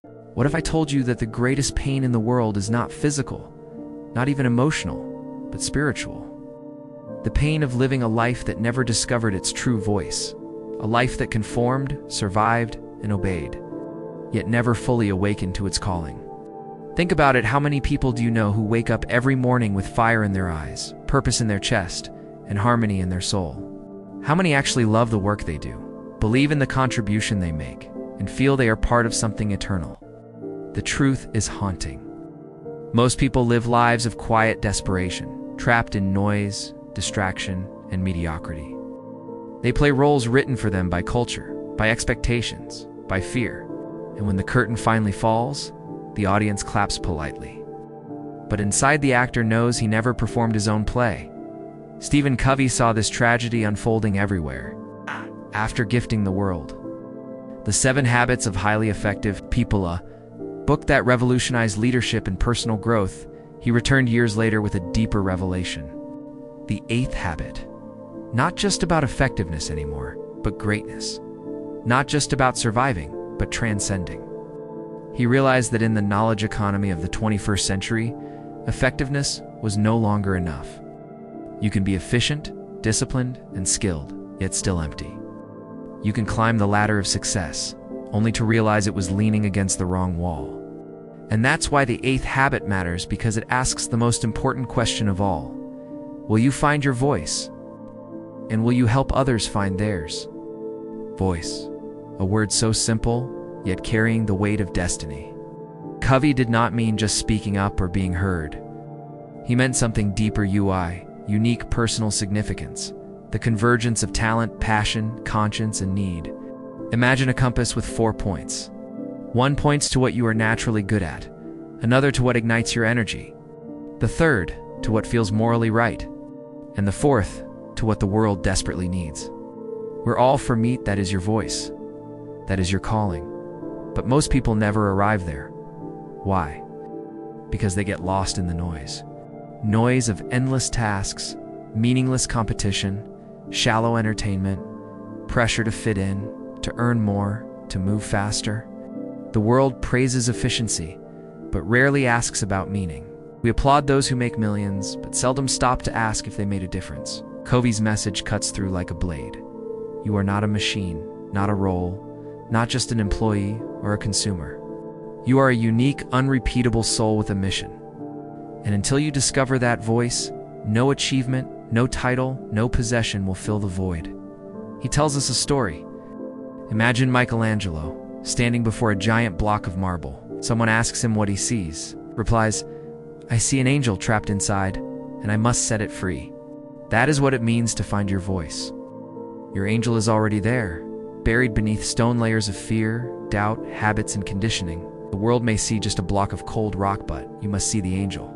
What if I told you that the greatest pain in the world is not physical, not even emotional, but spiritual? The pain of living a life that never discovered its true voice, a life that conformed, survived, and obeyed, yet never fully awakened to its calling. Think about it. How many people do you know who wake up every morning with fire in their eyes, purpose in their chest, and harmony in their soul? How many actually love the work they do, believe in the contribution they make, and feel they are part of something eternal? The truth is haunting. Most people live lives of quiet desperation, trapped in noise, distraction, and mediocrity. They play roles written for them by culture, by expectations, by fear. And when the curtain finally falls, the audience claps politely. But inside, the actor knows he never performed his own play. Stephen Covey saw this tragedy unfolding everywhere. After gifting the world The 7 Habits of Highly Effective People, a book that revolutionized leadership and personal growth, he returned years later with a deeper revelation. The 8th habit. Not just about effectiveness anymore, but greatness. Not just about surviving, but transcending. He realized that in the knowledge economy of the 21st century, effectiveness was no longer enough. You can be efficient, disciplined, and skilled, yet still empty. You can climb the ladder of success, only to realize it was leaning against the wrong wall. And that's why the 8th habit matters, because it asks the most important question of all. Will you find your voice? And will you help others find theirs? Voice. A word so simple, yet carrying the weight of destiny. Covey did not mean just speaking up or being heard. He meant something deeper: unique personal significance, the convergence of talent, passion, conscience, and need. Imagine a compass with 4 points. One points to what you are naturally good at, another to what ignites your energy, the third to what feels morally right, and the fourth to what the world desperately needs. We're all for meat. That is your voice. That is your calling. But most people never arrive there. Why? Because they get lost in the noise. Noise of endless tasks, meaningless competition, shallow entertainment, pressure to fit in, to earn more, to move faster. The world praises efficiency, but rarely asks about meaning. We applaud those who make millions, but seldom stop to ask if they made a difference. Covey's message cuts through like a blade. You are not a machine, not a role, not just an employee or a consumer. You are a unique, unrepeatable soul with a mission. And until you discover that voice, no achievement, no title, no possession will fill the void. He tells us a story. Imagine Michelangelo standing before a giant block of marble. Someone asks him what he sees. Replies, "I see an angel trapped inside, and I must set it free." That is what it means to find your voice. Your angel is already there, buried beneath stone layers of fear, doubt, habits, and conditioning. The world may see just a block of cold rock, but you must see the angel.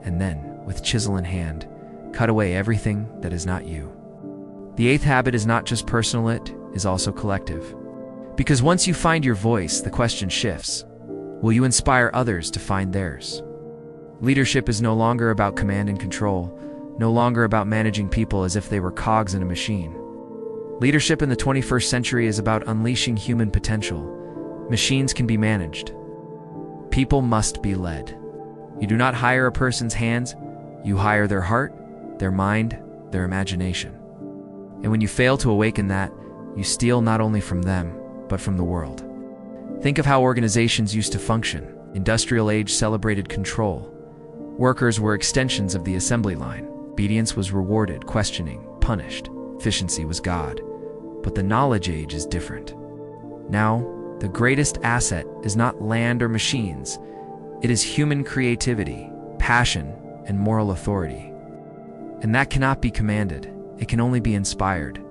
And then, with chisel in hand, cut away everything that is not you. The 8th habit is not just personal, it is also collective. Because once you find your voice, the question shifts. Will you inspire others to find theirs? Leadership is no longer about command and control, no longer about managing people as if they were cogs in a machine. Leadership in the 21st century is about unleashing human potential. Machines can be managed. People must be led. You do not hire a person's hands, you hire their heart, their mind, their imagination. And when you fail to awaken that, you steal not only from them, but from the world. Think of how organizations used to function. Industrial age celebrated control. Workers were extensions of the assembly line. Obedience was rewarded, questioning, punished. Efficiency was God. But the knowledge age is different. Now, the greatest asset is not land or machines. It is human creativity, passion, and moral authority. And that cannot be commanded. It can only be inspired.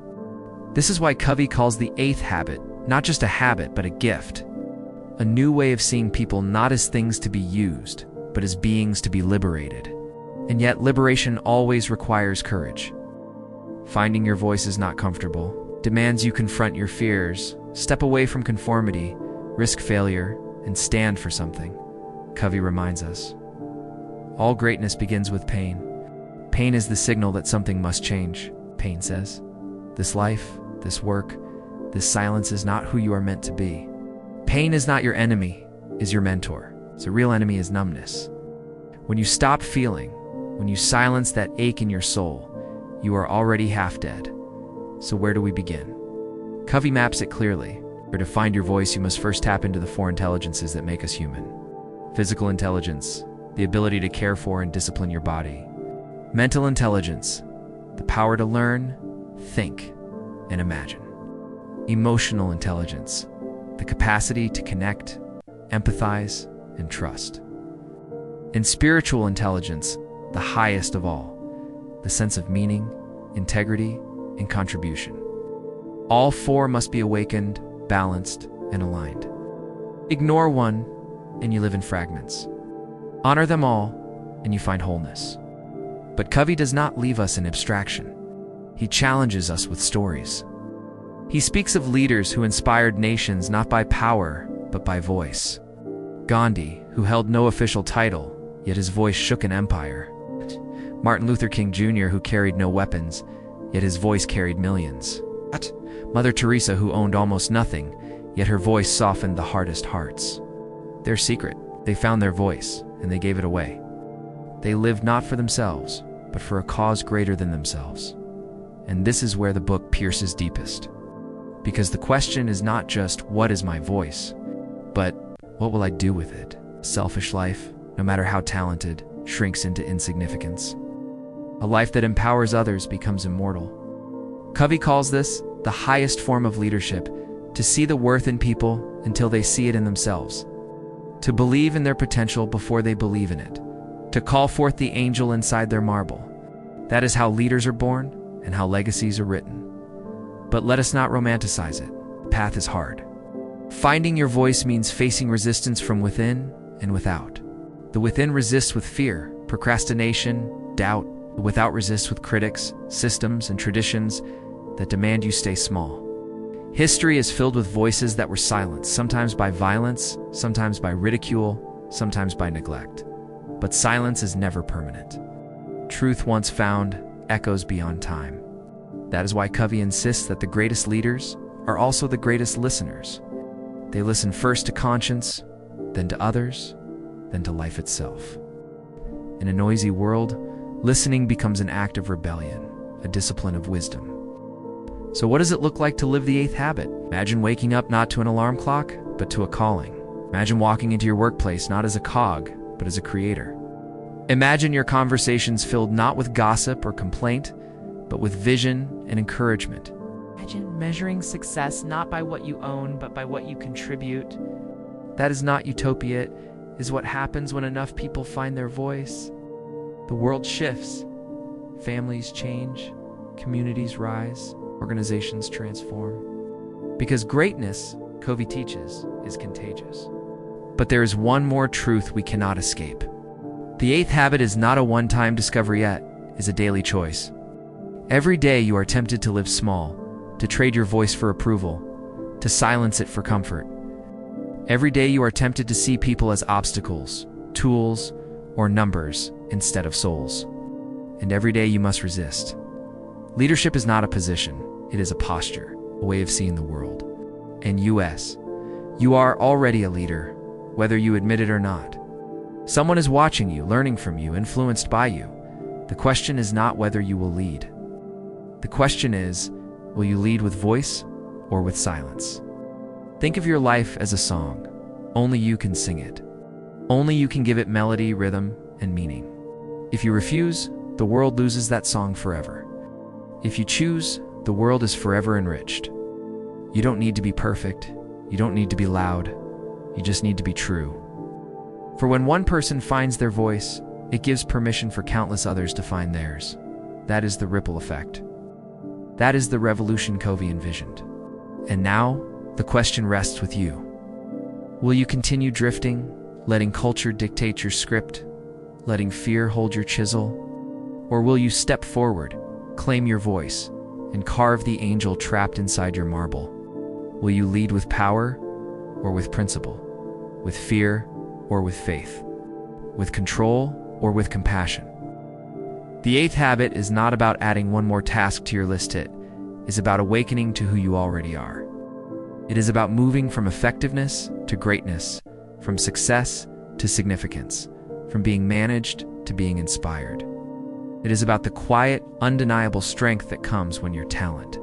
This is why Covey calls the 8th habit not just a habit, but a gift. A new way of seeing people not as things to be used, but as beings to be liberated. And yet, liberation always requires courage. Finding your voice is not comfortable. Demands you confront your fears, step away from conformity, risk failure, and stand for something. Covey reminds us. All greatness begins with pain. Pain is the signal that something must change, pain says. This life, this work, this silence is not who you are meant to be. Pain is not your enemy, is your mentor. The real enemy is numbness. When you stop feeling, when you silence that ache in your soul, you are already half dead. So where do we begin? Covey maps it clearly. To find your voice, you must first tap into the four intelligences that make us human. Physical intelligence, the ability to care for and discipline your body. Mental intelligence, the power to learn, think, and imagine. Emotional intelligence, the capacity to connect, empathize, and trust. And spiritual intelligence, the highest of all, the sense of meaning, integrity, and contribution. All four must be awakened, balanced, and aligned. Ignore one, and you live in fragments. Honor them all, and you find wholeness. But Covey does not leave us in abstraction. He challenges us with stories. He speaks of leaders who inspired nations not by power, but by voice. Gandhi, who held no official title, yet his voice shook an empire. Martin Luther King Jr., who carried no weapons, yet his voice carried millions. Mother Teresa, who owned almost nothing, yet her voice softened the hardest hearts. Their secret, they found their voice, and they gave it away. They lived not for themselves, but for a cause greater than themselves. And this is where the book pierces deepest. Because the question is not just, what is my voice? But, what will I do with it? Selfish life, no matter how talented, shrinks into insignificance. A life that empowers others becomes immortal. Covey calls this the highest form of leadership, to see the worth in people until they see it in themselves. To believe in their potential before they believe in it. To call forth the angel inside their marble. That is how leaders are born and how legacies are written. But let us not romanticize it. The path is hard. Finding your voice means facing resistance from within and without. The within resists with fear, procrastination, doubt. The without resists with critics, systems, and traditions that demand you stay small. History is filled with voices that were silenced, sometimes by violence, sometimes by ridicule, sometimes by neglect. But silence is never permanent. Truth once found echoes beyond time. That is why Covey insists that the greatest leaders are also the greatest listeners. They listen first to conscience, then to others, then to life itself. In a noisy world, listening becomes an act of rebellion, a discipline of wisdom. So what does it look like to live the eighth habit? Imagine waking up not to an alarm clock, but to a calling. Imagine walking into your workplace not as a cog, but as a creator. Imagine your conversations filled not with gossip or complaint, but with vision and encouragement. Imagine measuring success not by what you own, but by what you contribute. That is not utopia. It is what happens when enough people find their voice. The world shifts. Families change. Communities rise. Organizations transform. Because greatness, Covey teaches, is contagious. But there is one more truth we cannot escape. The eighth habit is not a one-time discovery yet, it is a daily choice. Every day you are tempted to live small, to trade your voice for approval, to silence it for comfort. Every day you are tempted to see people as obstacles, tools, or numbers instead of souls. And every day you must resist. Leadership is not a position, it is a posture, a way of seeing the world. And you are already a leader, whether you admit it or not. Someone is watching you, learning from you, influenced by you. The question is not whether you will lead. The question is, will you lead with voice or with silence? Think of your life as a song. Only you can sing it. Only you can give it melody, rhythm, and meaning. If you refuse, the world loses that song forever. If you choose, the world is forever enriched. You don't need to be perfect. You don't need to be loud. You just need to be true. For when one person finds their voice, it gives permission for countless others to find theirs. That is the ripple effect. That is the revolution Covey envisioned. And now, the question rests with you. Will you continue drifting, letting culture dictate your script, letting fear hold your chisel? Or will you step forward, claim your voice, and carve the angel trapped inside your marble? Will you lead with power or with principle, with fear or with faith, with control or with compassion? The eighth habit is not about adding one more task to your list. It is about awakening to who you already are. It is about moving from effectiveness to greatness, from success to significance, from being managed to being inspired. It is about the quiet, undeniable strength that comes when your talent,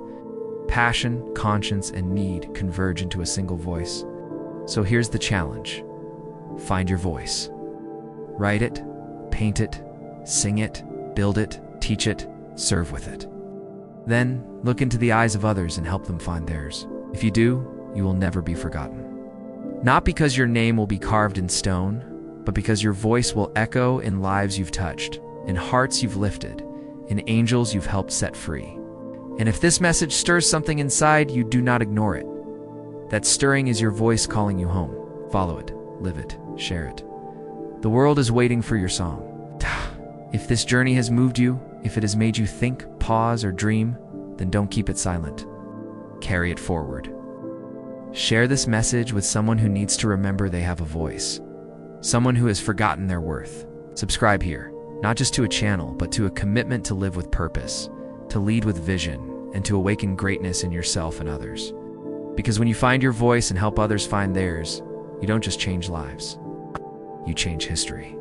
passion, conscience, and need converge into a single voice. So here's the challenge. Find your voice. Write it, paint it, sing it, build it, teach it, serve with it. Then look into the eyes of others and help them find theirs. If you do, you will never be forgotten. Not because your name will be carved in stone, but because your voice will echo in lives you've touched, in hearts you've lifted, in angels you've helped set free. And if this message stirs something inside you, do not ignore it. That stirring is your voice calling you home. Follow it, live it, share it. The world is waiting for your song. If this journey has moved you, if it has made you think, pause, or dream, then don't keep it silent. Carry it forward. Share this message with someone who needs to remember they have a voice, someone who has forgotten their worth. Subscribe here, not just to a channel, but to a commitment to live with purpose, to lead with vision, and to awaken greatness in yourself and others. Because when you find your voice and help others find theirs, you don't just change lives, you change history.